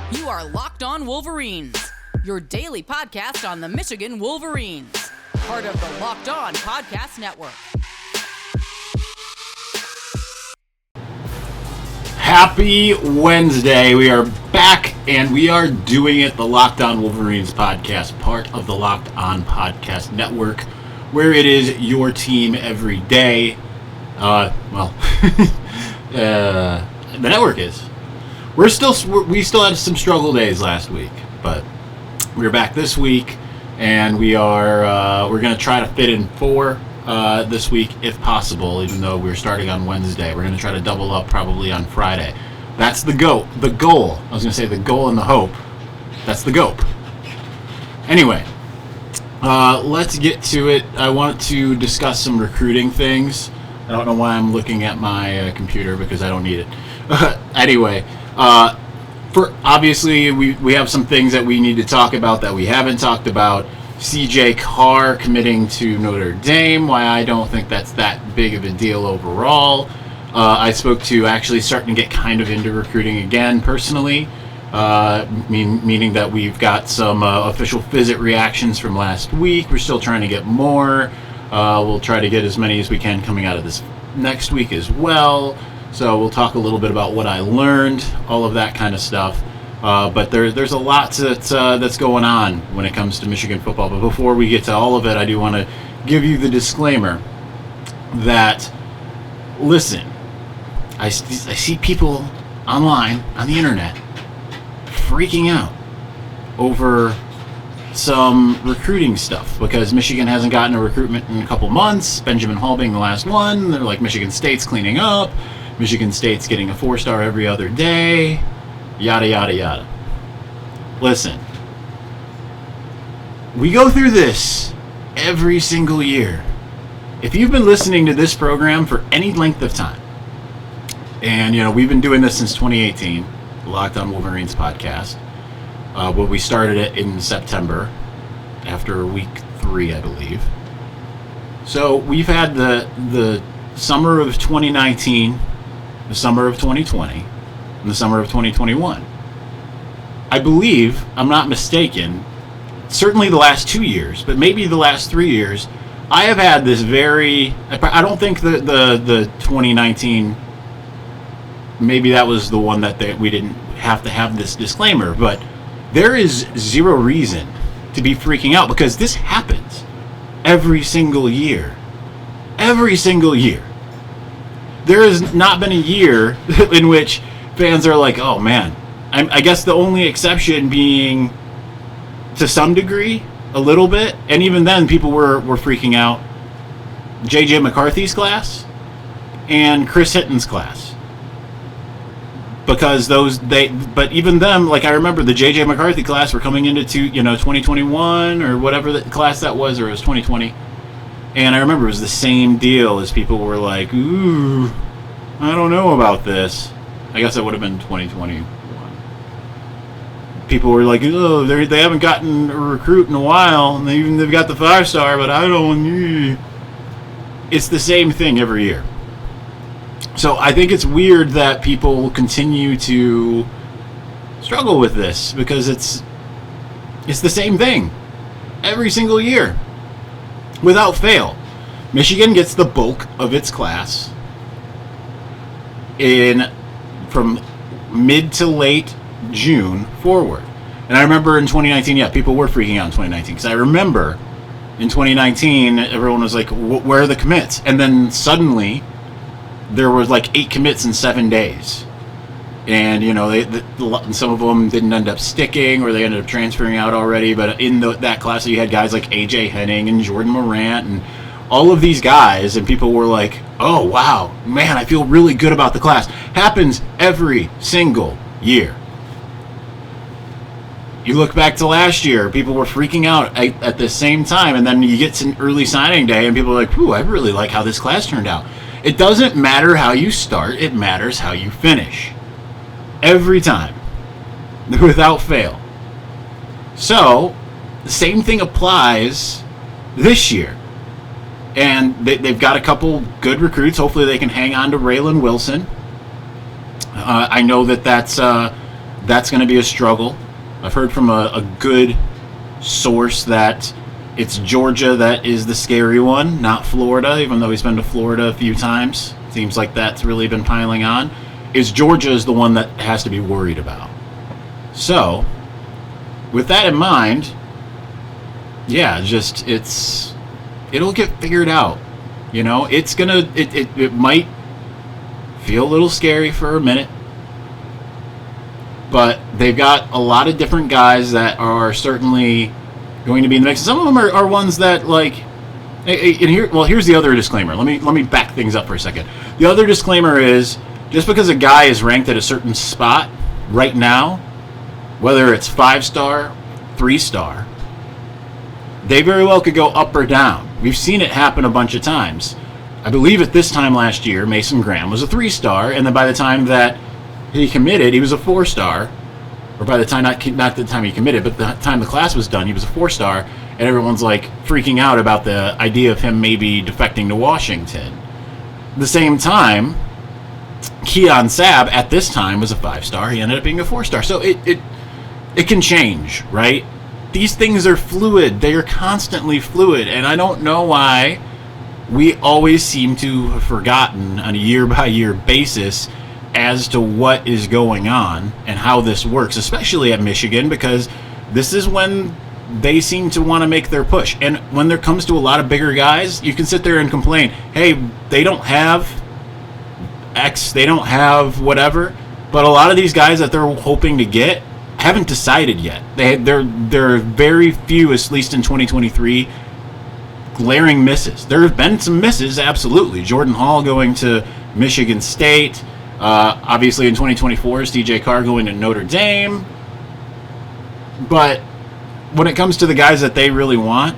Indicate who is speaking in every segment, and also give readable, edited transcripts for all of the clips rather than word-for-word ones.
Speaker 1: You are Locked On Wolverines, your daily podcast on the Michigan Wolverines, part of the Locked On Podcast Network.
Speaker 2: Happy Wednesday. We are back and we are doing it, the Locked On Wolverines podcast, part of the Locked On Podcast Network, where it is your team every day. The network is. We still had some struggle days last week, but we're back this week, and we're going to try to fit in 4 this week if possible, even though we're starting on Wednesday. We're going to try to double up probably on Friday. That's the goal. I was going to say the goal and the hope. That's the goal. Anyway, let's get to it. I want to discuss some recruiting things. I don't know why I'm looking at my computer because I don't need it. Anyway, obviously we have some things that we need to talk about that we haven't talked about. CJ Carr committing to Notre Dame, why I don't think that's that big of a deal overall. I spoke to actually starting to get kind of into recruiting again personally, meaning that we've got some official visit reactions from last week. We're still trying to get more. We'll try to get as many as we can coming out of this next week as well. So we'll talk a little bit about what I learned, all of that kind of stuff. But there's a lot that's going on when it comes to Michigan football. But before we get to all of it, I do want to give you the disclaimer that, listen, I see people online, on the internet, freaking out over some recruiting stuff because Michigan hasn't gotten a recruitment in a couple months. Benjamin Hall being the last one. They're like, Michigan State's cleaning up. Michigan State's getting a 4-star every other day. Yada, yada, yada. Listen, we go through this every single year. If you've been listening to this program for any length of time, and, we've been doing this since 2018, the Locked On Wolverines podcast, when we started it in September, after week 3, I believe. So we've had the summer of 2019, the summer of 2020, and the summer of 2021. I believe, I'm not mistaken, certainly the last 2 years, but maybe the last 3 years, I have had this I don't think the 2019, maybe that was the one that we didn't have to have this disclaimer, but there is zero reason to be freaking out because this happens every single year. Every single year. There has not been a year in which fans are like, oh man. I guess the only exception being, to some degree, a little bit, and even then people were freaking out, JJ McCarthy's class and Chris Hitton's class. Because but even them, like I remember the JJ McCarthy class were coming into 2021 or whatever the class that was, or it was 2020. And I remember it was the same deal as people were like, ooh, I don't know about this. I guess that would have been 2021. People were like, oh, they haven't gotten a recruit in a while, and they've got the 5-star, but I don't. It's the same thing every year. So I think it's weird that people continue to struggle with this because it's the same thing every single year. Without fail, Michigan gets the bulk of its class from mid to late June forward. And I remember in 2019, people were freaking out in 2019 because I remember in 2019 everyone was like, where are the commits? And then suddenly there was like 8 commits in 7 days. And, some of them didn't end up sticking or they ended up transferring out already. But in that class, you had guys like A.J. Henning and Jordan Morant and all of these guys. And people were like, oh, wow, man, I feel really good about the class. Happens every single year. You look back to last year, people were freaking out at the same time. And then you get to early signing day and people are like, ooh, I really like how this class turned out. It doesn't matter how you start. It matters how you finish. Every time. Without fail. So, the same thing applies this year. And they've got a couple good recruits. Hopefully they can hang on to Raylan Wilson. I know that's that's going to be a struggle. I've heard from a good source that it's Georgia that is the scary one, not Florida, even though he's been to Florida a few times. Seems like that's really been piling on. Georgia is the one that has to be worried about. So, with that in mind, yeah, it'll get figured out. You know, it might feel a little scary for a minute, but they've got a lot of different guys that are certainly going to be in the mix. Some of them are ones that, like, and here's the other disclaimer. Let me back things up for a second. The other disclaimer is, just because a guy is ranked at a certain spot right now, whether it's 5-star, 3-star, they very well could go up or down. We've seen it happen a bunch of times. I believe at this time last year, Mason Graham was a 3-star, and then by the time that he committed, he was a 4-star. Or by the time, not the time he committed, but the time the class was done, he was a 4-star, and everyone's like freaking out about the idea of him maybe defecting to Washington. At the same time, Keon Sabb at this time was a 5-star. He ended up being a 4-star. So it can change, right? These things are fluid. They are constantly fluid, and I don't know why we always seem to have forgotten on a year-by-year basis as to what is going on and how this works, especially at Michigan, because this is when they seem to want to make their push. And when there comes to a lot of bigger guys, you can sit there and complain, hey, they don't have X, they don't have whatever, but a lot of these guys that they're hoping to get haven't decided yet. There are very few, at least in 2023, glaring misses. There have been some misses, absolutely. Jordan Hall going to Michigan State. Obviously in 2024, CJ Carr going to Notre Dame. But when it comes to the guys that they really want,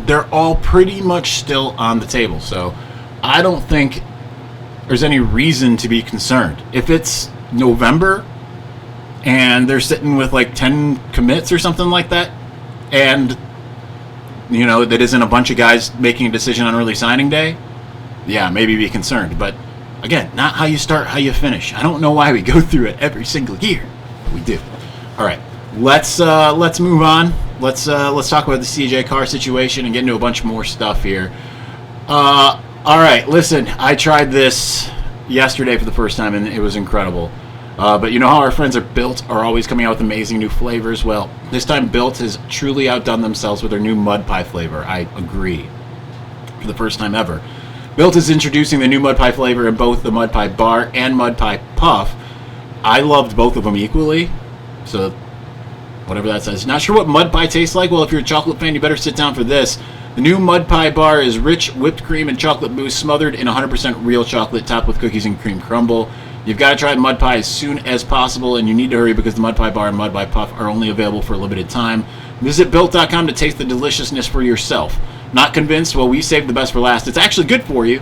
Speaker 2: they're all pretty much still on the table. So I don't think there's any reason to be concerned. If it's November and they're sitting with like 10 commits or something like that, and you know that isn't a bunch of guys making a decision on early signing day, yeah, maybe be concerned. But again, not how you start, how you finish. I don't know why we go through it every single year, but we do. All right, let's move on. Let's talk about the CJ Carr situation and get into a bunch more stuff here. All right, listen, I tried this yesterday for the first time, and it was incredible. But you know how our friends at Built are always coming out with amazing new flavors? Well, this time Built has truly outdone themselves with their new mud pie flavor. I agree. For the first time ever. Built is introducing the new mud pie flavor in both the mud pie bar and mud pie puff. I loved both of them equally, so whatever that says. Not sure what mud pie tastes like? Well, if you're a chocolate fan, you better sit down for this. The new mud pie bar is rich whipped cream and chocolate mousse smothered in 100% real chocolate, topped with cookies and cream crumble. You've got to try mud pie as soon as possible, and you need to hurry because the mud pie bar and mud pie puff are only available for a limited time. Visit Built.com to taste the deliciousness for yourself. Not convinced? Well, we saved the best for last. It's actually good for you.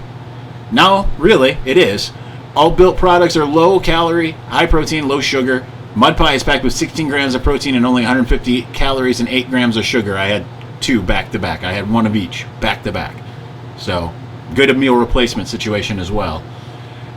Speaker 2: No, really, it is. All Built products are low calorie, high protein, low sugar. Mud pie is packed with 16 grams of protein and only 150 calories and 8 grams of sugar. I had 2 back to back. I had 1 of each back to back. So, good meal replacement situation as well.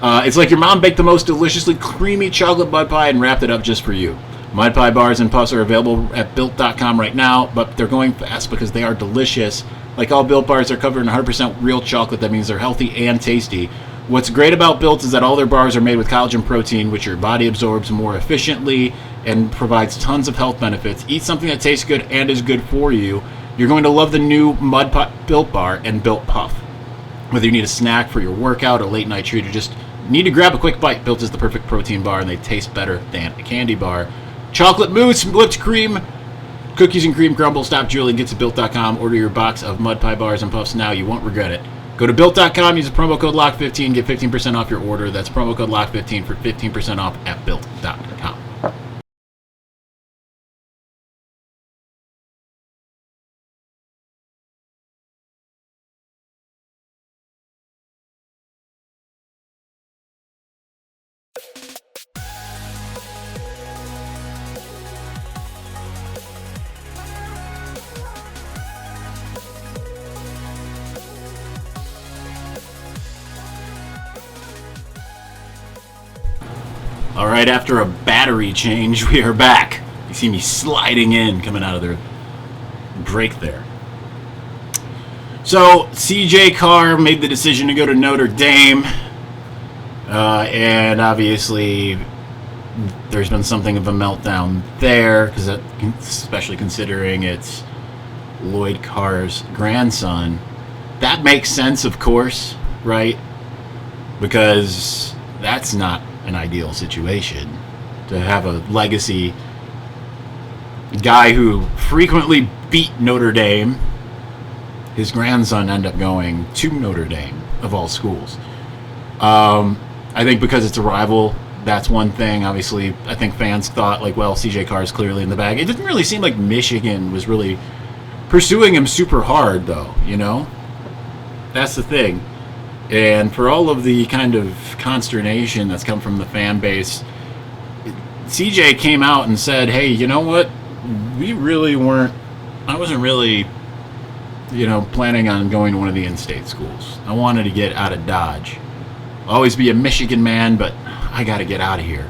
Speaker 2: It's like your mom baked the most deliciously creamy chocolate mud pie and wrapped it up just for you. Mud pie bars and puffs are available at Built.com right now, but they're going fast because they are delicious. Like all Built bars, are covered in 100% real chocolate. That means they're healthy and tasty. What's great about Built is that all their bars are made with collagen protein, which your body absorbs more efficiently and provides tons of health benefits. Eat something that tastes good and is good for you. You're going to love the new Mud Pie Built Bar and Built Puff. Whether you need a snack for your workout, a late night treat, or just need to grab a quick bite, Built is the perfect protein bar, and they taste better than a candy bar. Chocolate mousse, whipped cream, cookies and cream crumble. Stop drooling. Get to Built.com. Order your box of Mud Pie bars and puffs now. You won't regret it. Go to Built.com. Use the promo code LOCK15. Get 15% off your order. That's promo code LOCK15 for 15% off at Built.com. All right, after a battery change, we are back. You see me sliding in, coming out of the break there. So, CJ Carr made the decision to go to Notre Dame. And obviously, there's been something of a meltdown there, because especially considering it's Lloyd Carr's grandson. That makes sense, of course, right? Because that's not an ideal situation to have a legacy guy who frequently beat Notre Dame. His grandson end up going to Notre Dame, of all schools. I think because it's a rival, that's one thing. Obviously, I think fans thought, like, well, CJ Carr is clearly in the bag. It didn't really seem like Michigan was really pursuing him super hard, though, you know? That's the thing. And for all of the kind of consternation that's come from the fan base, CJ came out and said, hey, you know what? I wasn't really, planning on going to one of the in-state schools. I wanted to get out of Dodge. I'll always be a Michigan man, but I got to get out of here.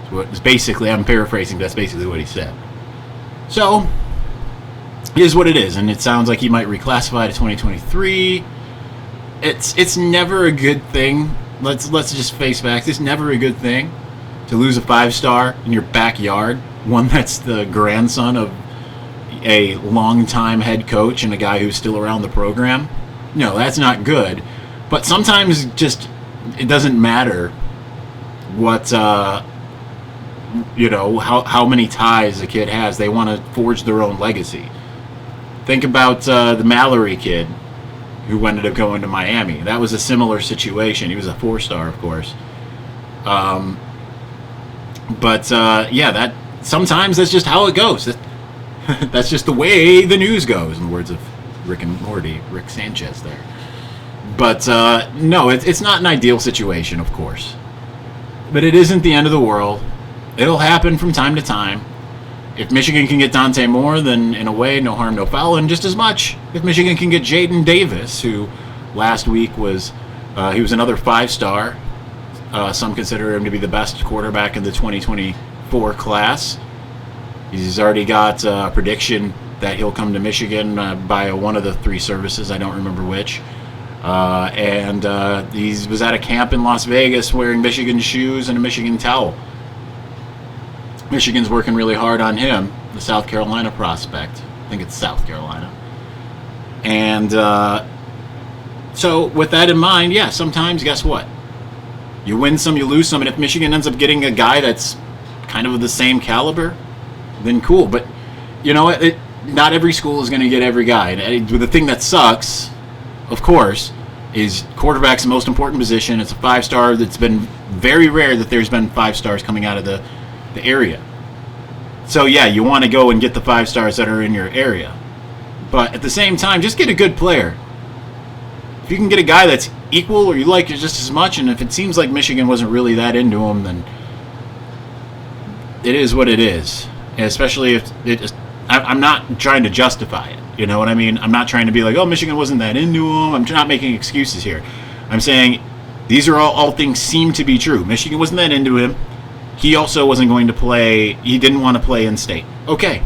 Speaker 2: So it's basically, I'm paraphrasing, that's basically what he said. So, it is what it is, and it sounds like he might reclassify to 2023. It's never a good thing. Let's just face facts. It's never a good thing to lose a 5-star in your backyard, one that's the grandson of a longtime head coach and a guy who's still around the program. No, that's not good. But sometimes just it doesn't matter what how many ties a kid has. They want to forge their own legacy. Think about the Mallory kid who ended up going to Miami. That was a similar situation. He was a 4-star, of course. That sometimes that's just how it goes. That's just the way the news goes, in the words of Rick and Morty, Rick Sanchez there. But no, it's not an ideal situation, of course. But it isn't the end of the world. It'll happen from time to time. If Michigan can get Dante Moore, then in a way, no harm, no foul, and just as much if Michigan can get Jaden Davis, who last week was another 5-star. Some consider him to be the best quarterback in the 2024 class. He's already got a prediction that he'll come to Michigan by one of the 3 services. I don't remember which. He was at a camp in Las Vegas wearing Michigan shoes and a Michigan towel. Michigan's working really hard on him, the South Carolina prospect. I think it's South Carolina. And so with that in mind, yeah, sometimes, guess what? You win some, you lose some, and if Michigan ends up getting a guy that's kind of the same caliber, then cool. But you know what? Not every school is going to get every guy. And the thing that sucks, of course, is quarterback's the most important position. It's a 5-star. It's been very rare that there's been 5-stars coming out of the area. So yeah, you want to go and get the 5-stars that are in your area. But at the same time, just get a good player. If you can get a guy that's equal or you like it just as much, and if it seems like Michigan wasn't really that into him, then it is what it is. And especially if I'm not trying to justify it. You know what I mean? I'm not trying to be like, oh, Michigan wasn't that into him. I'm not making excuses here. I'm saying these are all things seem to be true. Michigan wasn't that into him. He also wasn't going to play. He didn't want to play in state. Okay.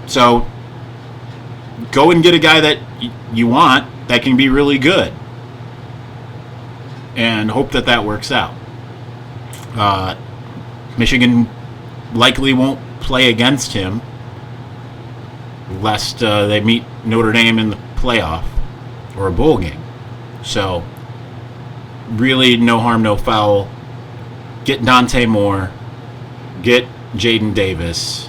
Speaker 2: So go and get a guy that you want that can be really good. And hope that works out. Michigan likely won't play against him lest they meet Notre Dame in the playoff or a bowl game. So really no harm, no foul. Get Dante Moore. Get Jaden Davis.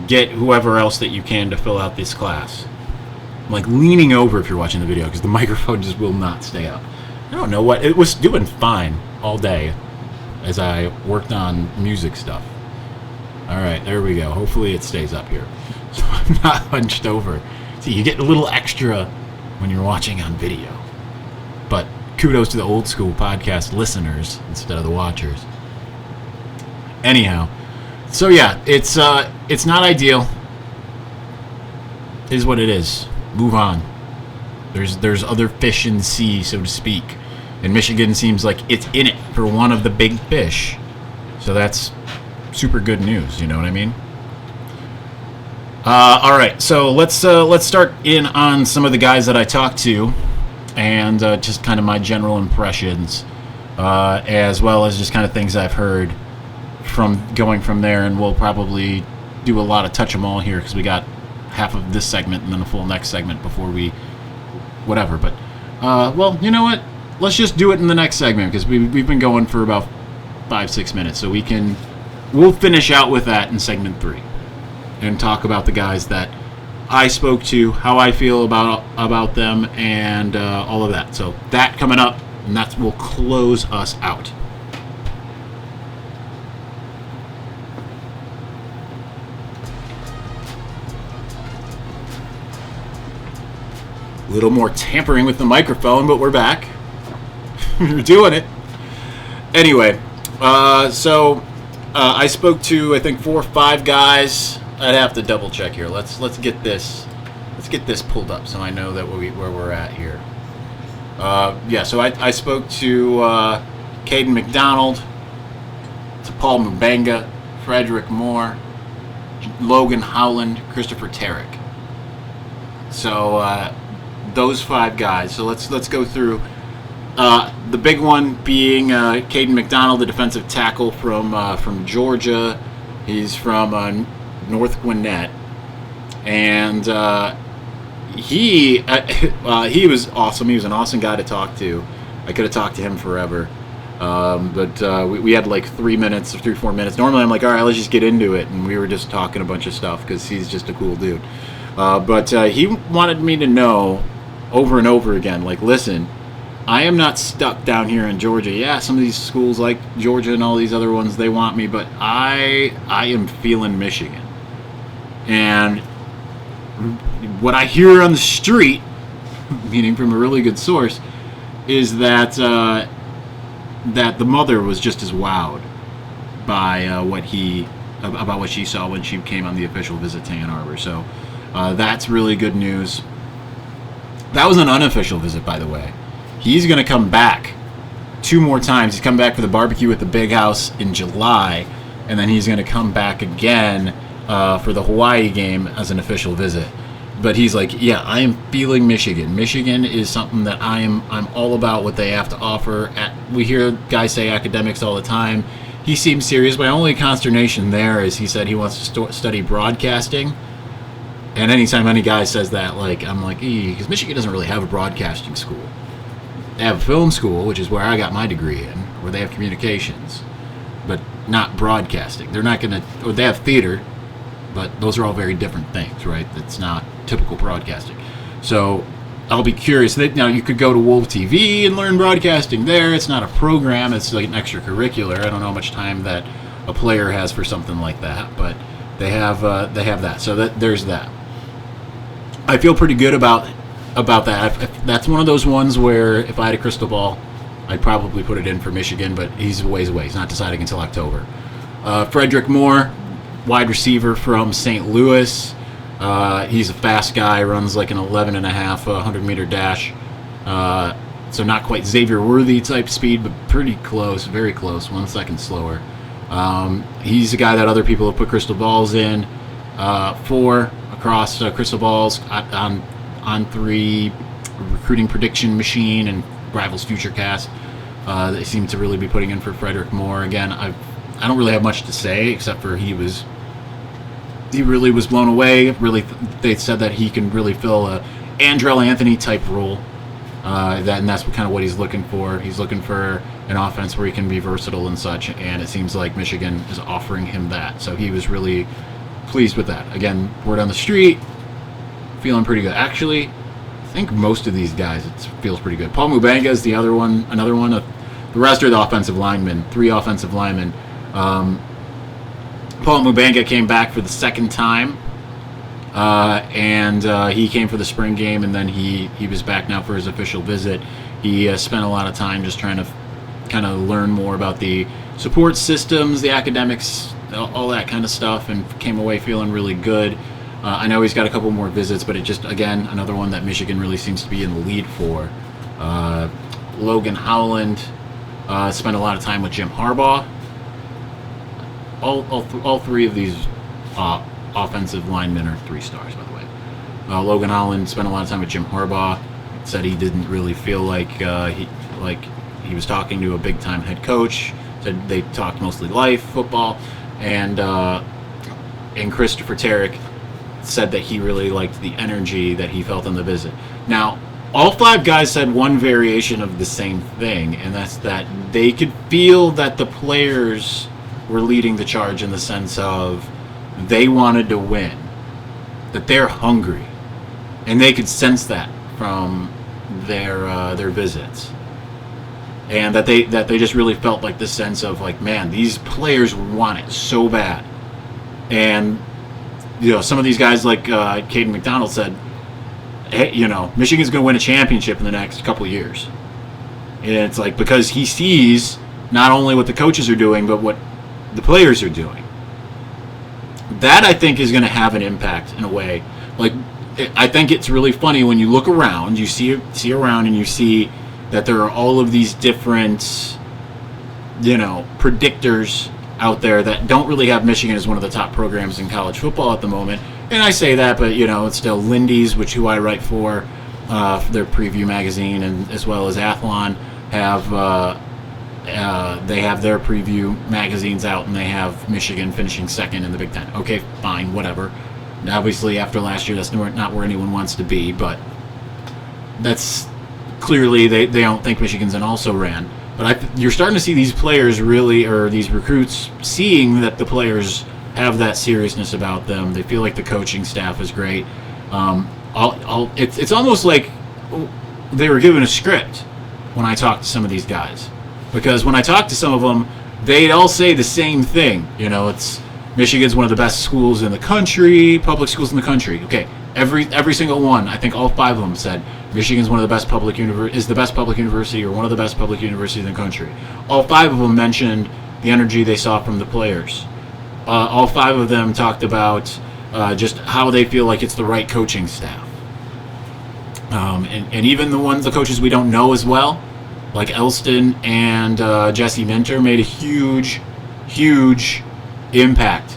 Speaker 2: Get whoever else that you can to fill out this class. I'm like leaning over if you're watching the video because the microphone just will not stay up. I don't know what. It was doing fine all day as I worked on music stuff. All right, there we go. Hopefully it stays up here. So I'm not hunched over. See, you get a little extra when you're watching on video. But kudos to the old school podcast listeners instead of the watchers. Anyhow, so yeah, it's not ideal. It is what it is. Move on. There's other fish in the sea, so to speak. And Michigan seems like it's in it for one of the big fish. So that's super good news, you know what I mean? All right, so let's start in on some of the guys that I talked to, and just kind of my general impressions, as well as just kind of things I've heard from going from there. And we'll probably do a lot of touch them all here because we got half of this segment and then a full next segment before we whatever. But well, you know what? Let's just do it in the next segment because we've been going for about 5-6 minutes, so we'll finish out with that in segment 3. And talk about the guys that I spoke to, how I feel about them, and all of that. So that coming up, and that will close us out. A little more tampering with the microphone, but we're back. We're doing it. Anyway, so I spoke to, I think, 4 or 5 guys. I'd have to double check here. Let's get this pulled up so I know that where we're at here. Yeah, so I spoke to Caden McDonald, to Paul Mubanga, Frederick Moore, Logan Howland, Christopher Terrick. So those 5 guys. So let's go through. The big one being Caden McDonald, the defensive tackle from Georgia. He's from North Gwinnett, and he was awesome. He was an awesome guy to talk to. I could have talked to him forever, but we had like 3 minutes or 3-4 minutes. Normally I'm like, all right, let's just get into it, and we were just talking a bunch of stuff because he's just a cool dude. But he wanted me to know over and over again, like, listen, I am not stuck down here in Georgia. Yeah, some of these schools like Georgia and all these other ones, they want me, but I am feeling Michigan. And what I hear on the street, meaning from a really good source, is that that the mother was just as wowed by about what she saw when she came on the official visit to Ann Arbor. So that's really good news. That was an unofficial visit, by the way. He's going to come back 2 more times. He's coming back for the barbecue at the Big House in July, and then he's going to come back again for the Hawaii game as an official visit. But he's like, yeah, I am feeling Michigan. Michigan is something that I'm all about what they have to offer. We hear guys say academics all the time. He seems serious. My only consternation there is he said he wants to study broadcasting. And anytime any guy says that, like, I'm like, because Michigan doesn't really have a broadcasting school. They have a film school, which is where I got my degree in, where they have communications, but not broadcasting. They're not going to, or they have theater, but those are all very different things, right? It's not typical broadcasting. So I'll be curious. Now, you could go to Wolf TV and learn broadcasting there. It's not a program. It's like an extracurricular. I don't know how much time that a player has for something like that, but they have that. So there's that. I feel pretty good about that. That's one of those ones where if I had a crystal ball, I'd probably put it in for Michigan, but he's a ways away. He's not deciding until October. Frederick Moore, wide receiver from St. Louis. He's a fast guy, runs like an 11.5 100-meter dash. So not quite Xavier Worthy type speed, but pretty close, very close, 1 second slower. He's a guy that other people have put crystal balls in for across crystal balls on 3 recruiting prediction machine and Rivals Futurecast. They seem to really be putting in for Frederick Moore. Again, I don't really have much to say except for he really was blown away. Really, they said that he can really fill a Andrell Anthony type role. And that's what he's looking for. He's looking for an offense where he can be versatile and such. And it seems like Michigan is offering him that. So he was really pleased with that. Again, word on the street, feeling pretty good. Actually, I think most of these guys, it feels pretty good. Paul Mubanga is another one. The rest are the offensive linemen, 3 offensive linemen. Paul Mubanga came back for the second time, and he came for the spring game, and then he was back now for his official visit. He spent a lot of time just trying to kind of learn more about the support systems, the academics, all that kind of stuff, and came away feeling really good. I know he's got a couple more visits, but it just, again, another one that Michigan really seems to be in the lead for. Logan Howland spent a lot of time with Jim Harbaugh. all three of these offensive linemen are 3 stars, by the way. Logan Holland spent a lot of time with Jim Harbaugh. Said he didn't really feel like he was talking to a big time head coach. Said they talked mostly life, football, and Christopher Terrick said that he really liked the energy that he felt on the visit. Now, all 5 guys said one variation of the same thing, and that's that they could feel that the players were leading the charge in the sense of they wanted to win, that they're hungry, and they could sense that from their visits, and that they just really felt like this sense of like, man, these players want it so bad. And some of these guys like Caden McDonald said, hey, Michigan's going to win a championship in the next couple of years. And it's like, because he sees not only what the coaches are doing, but what the players are doing. That, I think, is going to have an impact in a way. Like, I think it's really funny when you look around, you see around and you see that there are all of these different, predictors out there that don't really have Michigan as one of the top programs in college football at the moment. And I say that, but, it's still Lindy's, who I write for their preview magazine, and as well as Athlon have they have their preview magazines out, and they have Michigan finishing second in the Big Ten. Okay, fine, whatever. Obviously, after last year, that's not where anyone wants to be, but that's clearly they don't think Michigan's an also-ran. But you're starting to see these players really, or these recruits, seeing that the players have that seriousness about them. They feel like the coaching staff is great. It's almost like they were given a script when I talked to some of these guys. Because when I talk to some of them, they'd all say the same thing. It's Michigan's one of the best schools in the country, public schools in the country. Okay, every single one, I think all 5 of them said Michigan's one of the best is the best public university or one of the best public universities in the country. All 5 of them mentioned the energy they saw from the players. All 5 of them talked about just how they feel like it's the right coaching staff. And even the coaches we don't know as well, like Elston and Jesse Minter, made a huge, huge impact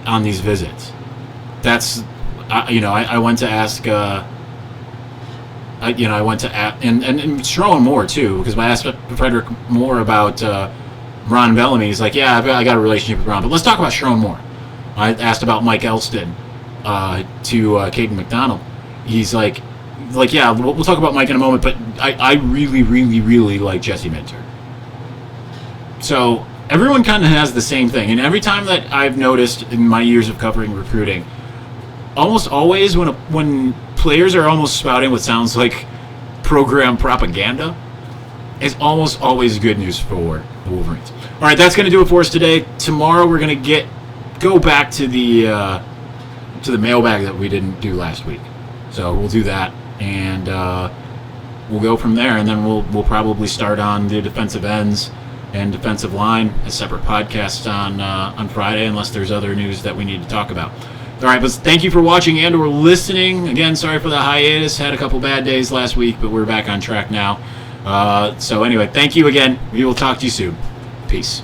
Speaker 2: on these visits. That's, I went to ask, and Sherwin Moore too, because I asked Frederick more about Ron Bellamy. He's like, yeah, I got a relationship with Ron, but let's talk about Sherwin Moore. I asked about Mike Elston to Caden McDonald. He's like, yeah, we'll talk about Mike in a moment, but I really, really, really like Jesse Minter. So everyone kind of has the same thing, and every time that I've noticed in my years of covering recruiting, almost always when players are almost spouting what sounds like program propaganda, it's almost always good news for the Wolverines. All right, that's going to do it for us today. Tomorrow we're going to go back to the mailbag that we didn't do last week. So we'll do that, and we'll go from there, and then we'll probably start on the defensive ends and defensive line as separate podcasts on Friday, unless there's other news that we need to talk about. All right, but thank you for watching and or listening. Again, sorry for the hiatus. Had a couple bad days last week, but we're back on track now. So anyway, thank you again. We will talk to you soon. Peace.